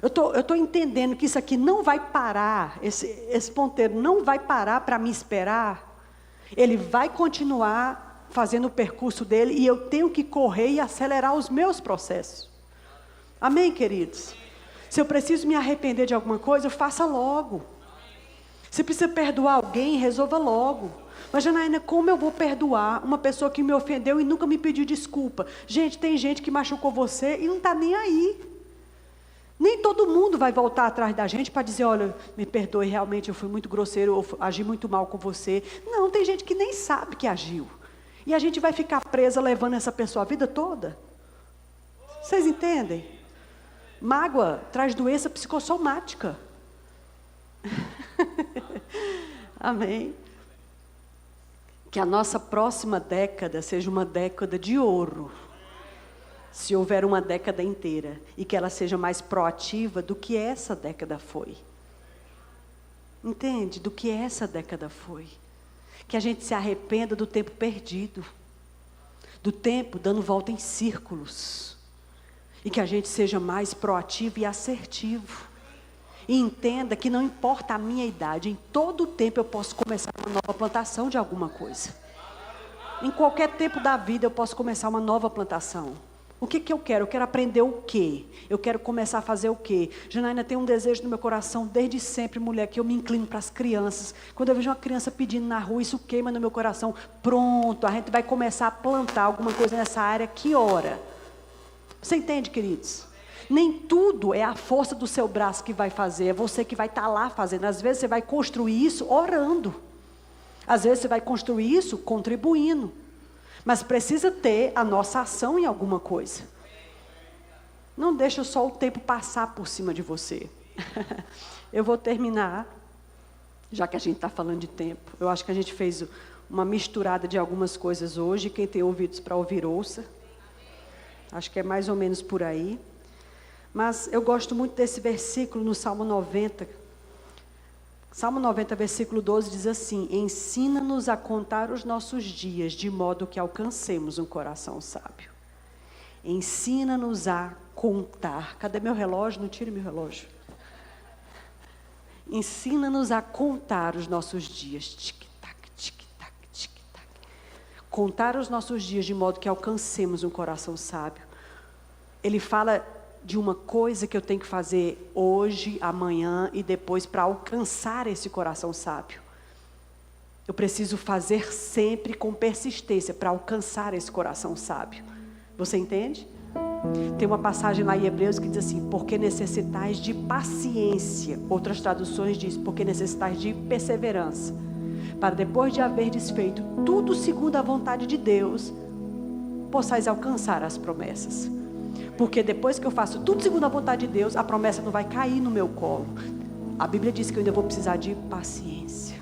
A: Eu estou entendendo que isso aqui não vai parar, esse ponteiro não vai parar para me esperar. Ele vai continuar fazendo o percurso dele e eu tenho que correr e acelerar os meus processos. Amém, queridos? Se eu preciso me arrepender de alguma coisa, faça logo. Se precisa perdoar alguém, resolva logo. Mas, Janaína, como eu vou perdoar uma pessoa que me ofendeu e nunca me pediu desculpa? Gente, tem gente que machucou você e não está nem aí. Nem todo mundo vai voltar atrás da gente para dizer, olha, me perdoe, realmente eu fui muito grosseiro, ou agi muito mal com você. Não, tem gente que nem sabe que agiu. E a gente vai ficar presa levando essa pessoa a vida toda? Vocês entendem? Mágoa traz doença psicossomática. Amém? Que a nossa próxima década seja uma década de ouro. Se houver uma década inteira. E que ela seja mais proativa do que essa década foi. Entende? Do que essa década foi. Que a gente se arrependa do tempo perdido. Do tempo dando volta em círculos. E que a gente seja mais proativo e assertivo. E entenda que não importa a minha idade, em todo tempo eu posso começar uma nova plantação de alguma coisa. Em qualquer tempo da vida eu posso começar uma nova plantação. O que eu quero? Eu quero aprender o quê? Eu quero começar a fazer o quê? Janaína, tem um desejo no meu coração desde sempre, mulher, que eu me inclino para as crianças. Quando eu vejo uma criança pedindo na rua, isso queima no meu coração. Pronto, a gente vai começar a plantar alguma coisa nessa área. Que hora? Você entende, queridos? Nem tudo é a força do seu braço que vai fazer, é você que vai estar lá fazendo. Às vezes você vai construir isso orando. Às vezes você vai construir isso contribuindo. Mas precisa ter a nossa ação em alguma coisa. Não deixa só o tempo passar por cima de você. Eu vou terminar, já que a gente está falando de tempo. Eu acho que a gente fez uma misturada de algumas coisas hoje. Quem tem ouvidos para ouvir, ouça. Acho que é mais ou menos por aí. Mas eu gosto muito desse versículo no Salmo 90. Salmo 90, versículo 12 diz assim: ensina-nos a contar os nossos dias, de modo que alcancemos um coração sábio. Ensina-nos a contar. Cadê meu relógio? Não tire meu relógio. Ensina-nos a contar os nossos dias. Tic-tac, tic-tac, tic-tac. Contar os nossos dias de modo que alcancemos um coração sábio. Ele fala de uma coisa que eu tenho que fazer hoje, amanhã e depois para alcançar esse coração sábio. Eu preciso fazer sempre com persistência para alcançar esse coração sábio. Você entende? Tem uma passagem lá em Hebreus que diz assim: porque necessitais de paciência. Outras traduções diz: porque necessitais de perseverança, para depois de haver desfeito tudo segundo a vontade de Deus, possais alcançar as promessas. Porque depois que eu faço tudo segundo a vontade de Deus, a promessa não vai cair no meu colo. A Bíblia diz que eu ainda vou precisar de paciência.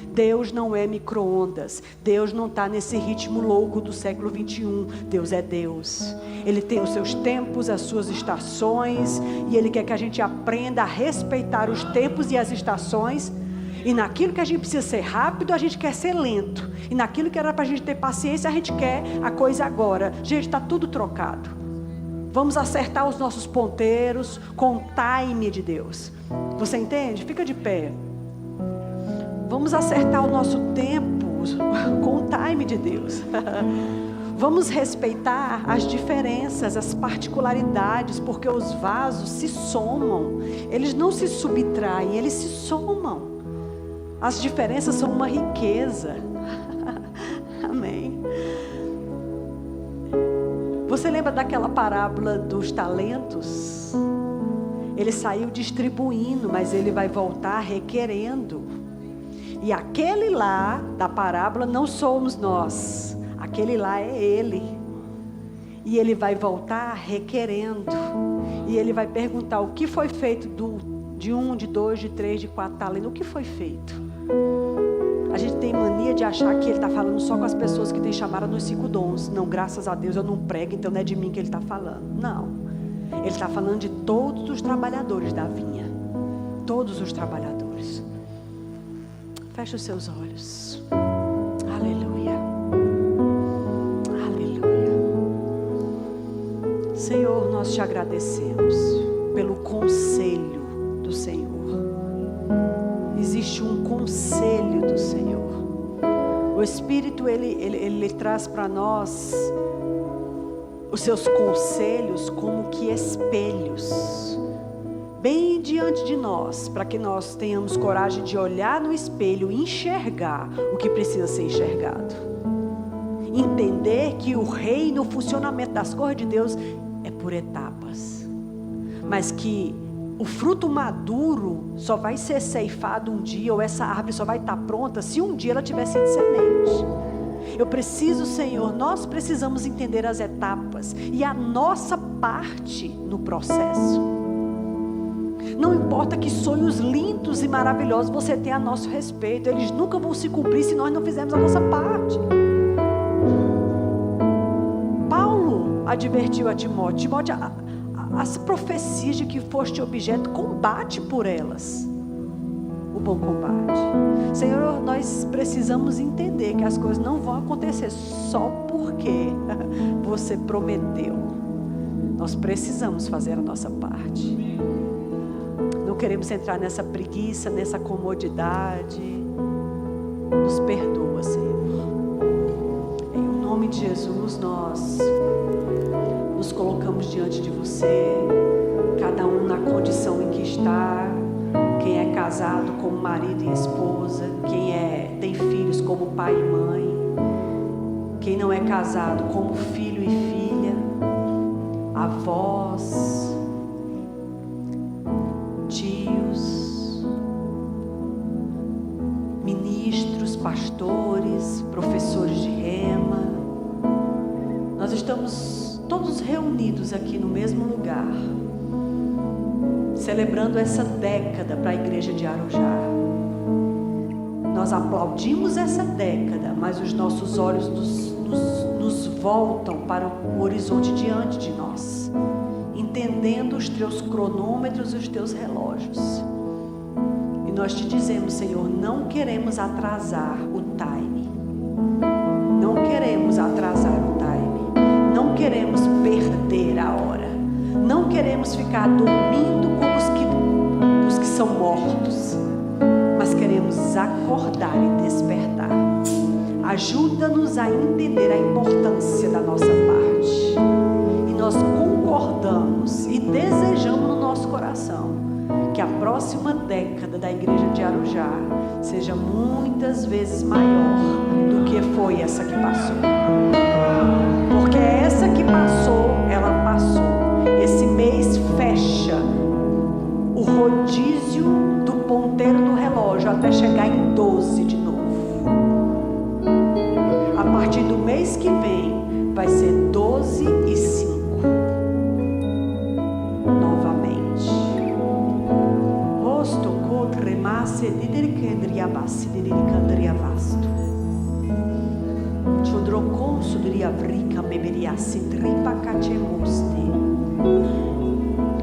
A: Deus não é micro-ondas. Deus não está nesse ritmo louco do século 21. Deus é Deus. Ele tem os seus tempos, as suas estações. E Ele quer que a gente aprenda a respeitar os tempos e as estações. E naquilo que a gente precisa ser rápido, a gente quer ser lento. E naquilo que era para a gente ter paciência, a gente quer a coisa agora. Gente, está tudo trocado. Vamos acertar os nossos ponteiros com o time de Deus. Você entende? Fica de pé. Vamos acertar o nosso tempo com o time de Deus. Vamos respeitar as diferenças, as particularidades, porque os vasos se somam. Eles não se subtraem, eles se somam. As diferenças são uma riqueza. Amém. Você lembra daquela parábola dos talentos? Ele saiu distribuindo, mas ele vai voltar requerendo. E aquele lá da parábola não somos nós. Aquele lá é ele. E ele vai voltar requerendo. E ele vai perguntar o que foi feito de 1, de 2, de 3, de 4 talentos. O que foi feito? A gente tem mania de achar que ele está falando só com as pessoas que têm chamada nos 5 dons. Não, graças a Deus eu não prego, então não é de mim que ele está falando. Não. Ele está falando de todos os trabalhadores da vinha. Todos os trabalhadores. Feche os seus olhos. Aleluia. Aleluia. Senhor, nós te agradecemos pelo conselho do Senhor. Existe um conselho do Senhor. O Espírito, ele traz para nós os seus conselhos como que espelhos, bem diante de nós, para que nós tenhamos coragem de olhar no espelho e enxergar o que precisa ser enxergado. Entender que o reino, o funcionamento das coisas de Deus é por etapas, mas que o fruto maduro só vai ser ceifado um dia, ou essa árvore só vai estar pronta se um dia ela tiver sido semente. Eu preciso, Senhor, nós precisamos entender as etapas e a nossa parte no processo. Não importa que sonhos lindos e maravilhosos você tenha a nosso respeito, eles nunca vão se cumprir se nós não fizermos a nossa parte. Paulo advertiu a Timóteo: Timóteo, as profecias de que foste objeto, combate por elas o bom combate. Senhor, nós precisamos entender que as coisas não vão acontecer só porque você prometeu. Nós precisamos fazer a nossa parte. Não queremos entrar nessa preguiça, nessa comodidade. Nos perdoa, Senhor. Em nome de Jesus, nós nos colocamos diante de você, cada um na condição em que está. Quem é casado como marido e esposa, quem tem filhos como pai e mãe, quem não é casado como filho e filha, avós, tios, ministros, pastores, professores de rema. Nós estamos todos reunidos aqui no mesmo lugar, celebrando essa década para a igreja de Arujá. Nós aplaudimos essa década, mas os nossos olhos nos voltam para o horizonte diante de nós, entendendo os teus cronômetros e os teus relógios. E nós te dizemos, Senhor, não queremos atrasar o time. Não queremos atrasar o time. Não queremos perder a hora. Não queremos ficar dormindo como os que são mortos, mas queremos acordar e despertar. Ajuda-nos a entender a importância da nossa parte. E nós concordamos e desejamos no nosso coração que a próxima década da igreja de Arujá seja muitas vezes maior do que foi essa que passou. Porque essa que passou, ela passou. Esse mês fecha o rodízio do ponteiro do relógio até chegar em 12 de novo. A partir do mês que vem vai ser 12 e 5 novamente. Rosto contra massa de dericandriabassi de dericandriavasto. Chodroconso de riavrica beberiassi tripa cacemoste.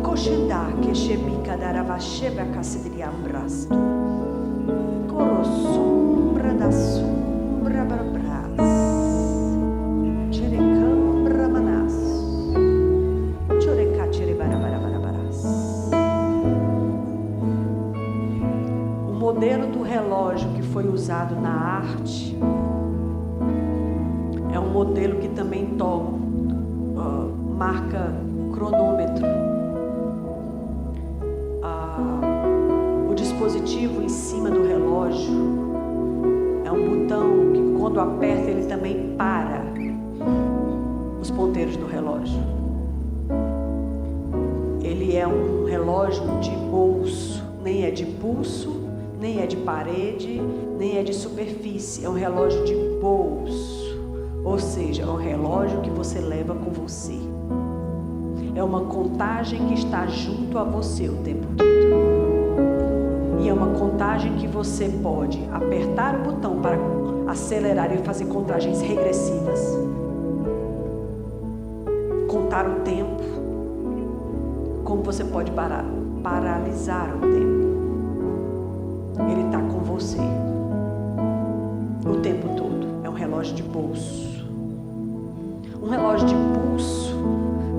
A: Koshenda que chebica daravasheba casidri abrasto. Coro sombra da sombra brabras. Cherecambra manas. Chorecachere barabarabarabras. O modelo do relógio que foi usado na arte é um modelo que também marca cronômetro. O dispositivo em cima do relógio é um botão que, quando aperta, ele também para os ponteiros do relógio. Ele é um relógio de bolso, nem é de pulso, nem é de parede, nem é de superfície. É um relógio de bolso, ou seja, é um relógio que você leva com você. É uma contagem que está junto a você o tempo todo. E é uma contagem que você pode apertar o botão para acelerar e fazer contagens regressivas, contar o tempo, como você pode paralisar o tempo. Ele está com você o tempo todo. É um relógio de bolso. Um relógio de pulso,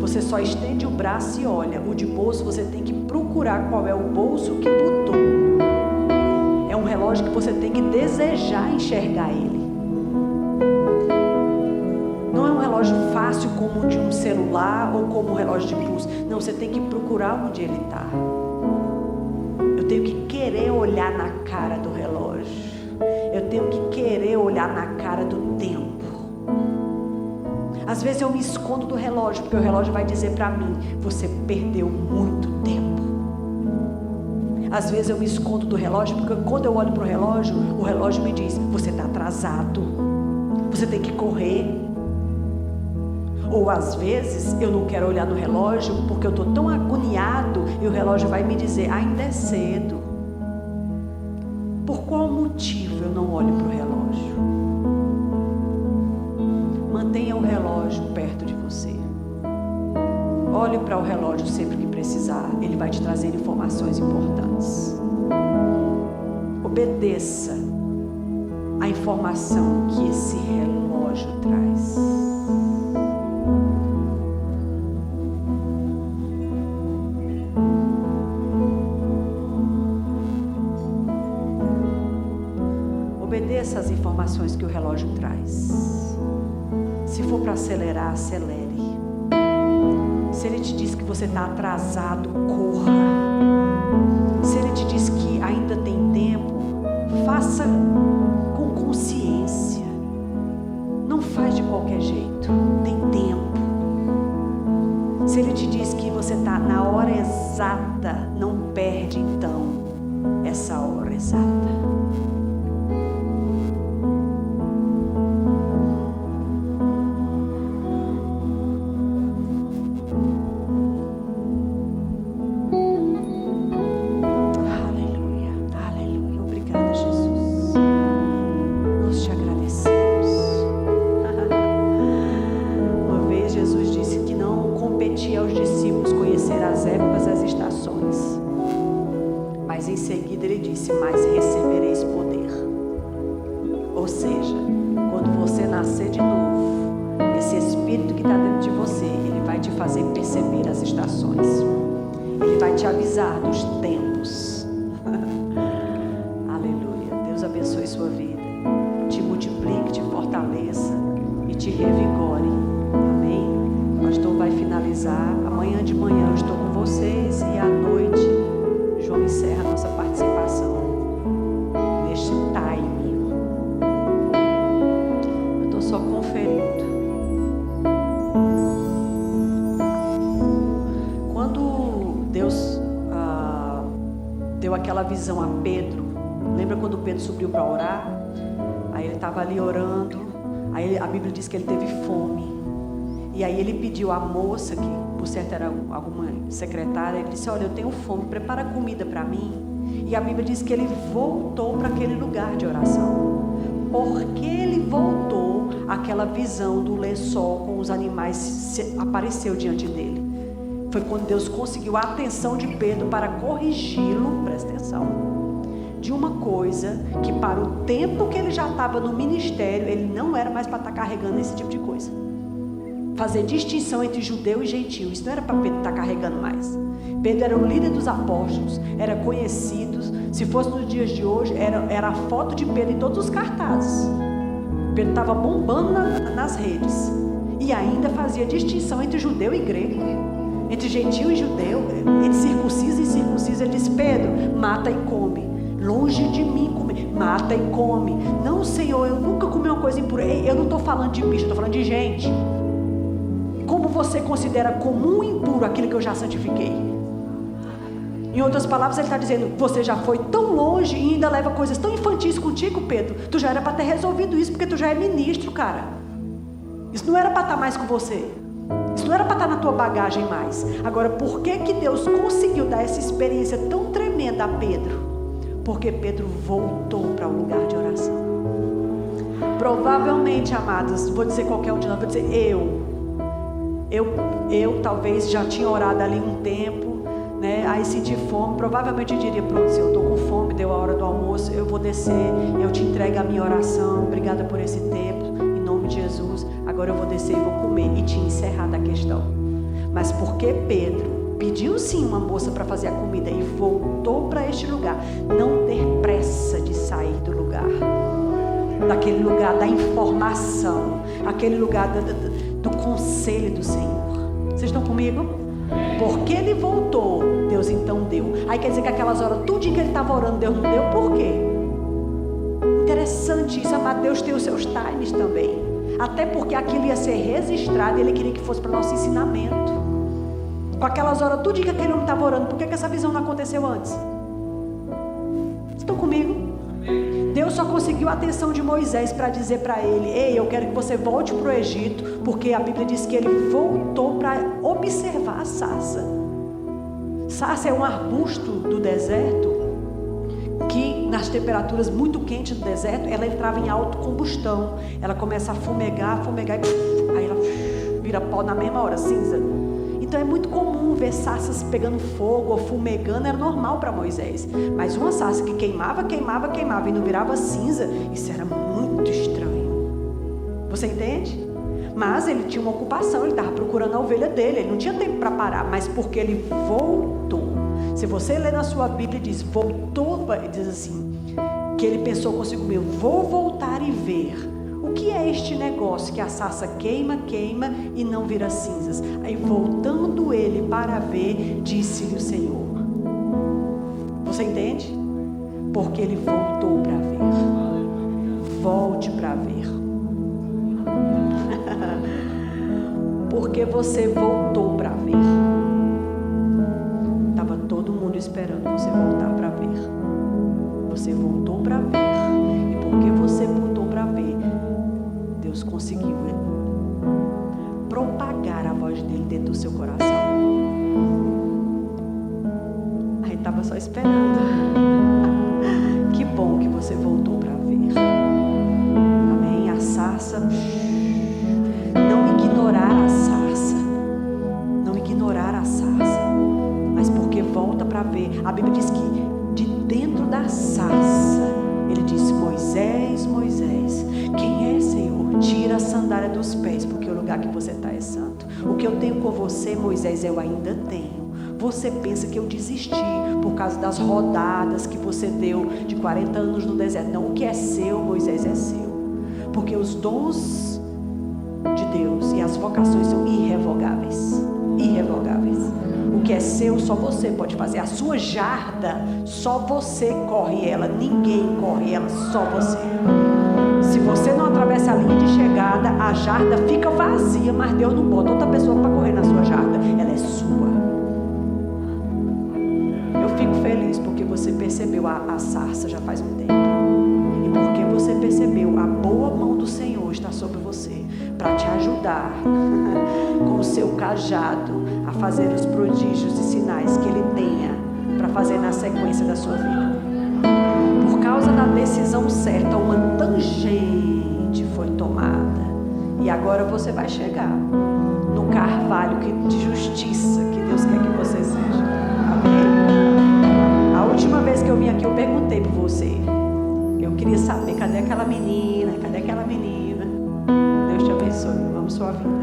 A: você só estende o braço e olha. O de bolso, você tem que procurar qual é o bolso que botou. É um relógio que você tem que desejar enxergar ele. Não é um relógio fácil como o de um celular ou como um relógio de pulso. Não, você tem que procurar onde ele está. Eu tenho que querer olhar na cara do relógio. Eu tenho que querer olhar na cara do tempo. Às vezes eu me escondo do relógio, porque o relógio vai dizer para mim: você perdeu muito tempo. Às vezes eu me escondo do relógio, porque quando eu olho para o relógio me diz: você está atrasado, você tem que correr. Ou às vezes eu não quero olhar no relógio, porque eu estou tão agoniado, e o relógio vai me dizer: ainda é cedo. Por qual motivo eu não olho para o relógio? Mantenha o relógio perto de você. Olhe para o relógio sempre que precisar. Ele vai te trazer informações importantes. Obedeça a informação que esse relógio traz. Obedeça as informações que o relógio traz. Se for para acelerar, acelere. Se ele te diz que você está atrasado, corra. Se ele te diz que ainda tem tempo, faça com consciência. Não faz de qualquer jeito. Tem tempo. Se ele te diz que você está na hora exata, não perde então essa hora exata. Visão a Pedro. Lembra quando Pedro subiu para orar? Aí ele estava ali orando. Aí a Bíblia diz que ele teve fome. E aí ele pediu à moça, que por certo era alguma secretária, ele disse: olha, eu tenho fome, prepara comida para mim. E a Bíblia diz que ele voltou para aquele lugar de oração. Porque ele voltou, aquela visão do lençol com os animais apareceu diante dele. Foi quando Deus conseguiu a atenção de Pedro para corrigi-lo, presta atenção, de uma coisa que para o tempo que ele já estava no ministério, ele não era mais para estar carregando esse tipo de coisa. Fazer distinção entre judeu e gentil, isso não era para Pedro estar carregando mais. Pedro era o líder dos apóstolos, era conhecido. Se fosse nos dias de hoje, era a foto de Pedro em todos os cartazes. Pedro estava bombando nas redes.
B: E ainda fazia distinção entre judeu e grego, entre gentil e judeu, entre circunciso e incircunciso. Ele disse: Pedro, mata e come. Longe de mim comer. Mata e come. Não, Senhor, eu nunca comi uma coisa impura. Eu não estou falando de bicho, eu estou falando de gente. Como você considera comum e impuro aquilo que eu já santifiquei? Em outras palavras, ele está dizendo: você já foi tão longe e ainda leva coisas tão infantis contigo, Pedro. Tu já era para ter resolvido isso, porque tu já é ministro, cara. Isso não era para estar mais com você. Isso não era para estar na tua bagagem mais. Agora, por que que Deus conseguiu dar essa experiência tão tremenda a Pedro? Porque Pedro voltou para o lugar de oração. Provavelmente, amados, vou dizer qualquer um de nós, vou dizer eu talvez já tinha orado ali um tempo, né? Aí senti fome, provavelmente eu diria: pronto, se eu estou com fome, deu a hora do almoço, eu vou descer, eu te entrego a minha oração, obrigada por esse tempo, em nome de Jesus, agora eu vou descer e vou comer, e tinha encerrado a questão. Mas porque Pedro pediu sim uma moça para fazer a comida e voltou para este lugar, não ter pressa de sair do lugar, daquele lugar da informação, aquele lugar do conselho do Senhor. Vocês estão comigo? Porque ele voltou, Deus então deu. Aí quer dizer que aquelas horas, tudo que ele estava orando, Deus não deu. Por quê? Interessante isso, amado. Deus tem os seus times também. Até porque aquilo ia ser registrado e ele queria que fosse para nosso ensinamento. Com aquelas horas, tudo que aquele homem estava orando, por que essa visão não aconteceu antes? Estão comigo? Deus só conseguiu a atenção de Moisés para dizer para ele: ei, eu quero que você volte para o Egito, porque a Bíblia diz que ele voltou para observar a sarça. Sarça é um arbusto do deserto, que nas temperaturas muito quentes do deserto, ela entrava em autocombustão. Ela começa a fumegar, e aí ela vira pó na mesma hora, cinza. Então é muito comum ver sarças pegando fogo ou fumegando, era normal para Moisés. Mas uma sarça que queimava e não virava cinza, isso era muito estranho. Você entende? Mas ele tinha uma ocupação, ele estava procurando a ovelha dele, ele não tinha tempo para parar, mas porque ele voltou. Se você ler na sua Bíblia, diz voltou, diz assim, que ele pensou consigo mesmo: vou voltar e ver o que é este negócio que a sarça queima e não vira cinzas. Aí voltando ele para ver, disse-lhe o Senhor. Você entende? Porque ele voltou para ver. Volte para ver. Porque você voltou para ver. Estava todo mundo esperando você voltar para ver. Você voltou para ver. E porque você voltou para ver, Deus conseguiu propagar a voz dele dentro do seu coração. Aí estava só esperando. Que bom que você voltou para ver. Amém? A sarça. Não ignorar a sarça. Não ignorar a sarça. Mas porque volta para ver. A Bíblia diz que de dentro da sarça, ele disse: Moisés, Moisés, quem é, Senhor? Tira a sandália dos pés, porque o lugar que você está é santo. O que eu tenho com você, Moisés, eu ainda tenho. Você pensa que eu desisti por causa das rodadas que você deu de 40 anos no deserto. Não, o que é seu, Moisés, é seu. Porque os dons de Deus e as vocações são irrevogáveis. Irrevogáveis. O que é seu, só você pode fazer. A sua jarda, só você corre ela. Ninguém corre ela, só você. Se você não atravessa a linha de chegada, a jarda fica vazia, mas Deus não bota outra pessoa para correr na sua jarda. Ela é sua. Eu fico feliz porque você percebeu a sarça já faz um tempo. E porque você percebeu, a boa mão do Senhor está sobre você para te ajudar com o seu cajado a fazer os prodígios e sinais que Ele tenha para fazer na sequência da sua vida. Por causa da decisão certa, uma tangente foi tomada. E agora você vai chegar no carvalho de justiça que Deus quer que você seja. Amém? A última vez que eu vim aqui, eu perguntei por você. Eu queria saber, cadê aquela menina? Cadê aquela menina? Deus te abençoe. Vamos sua vida.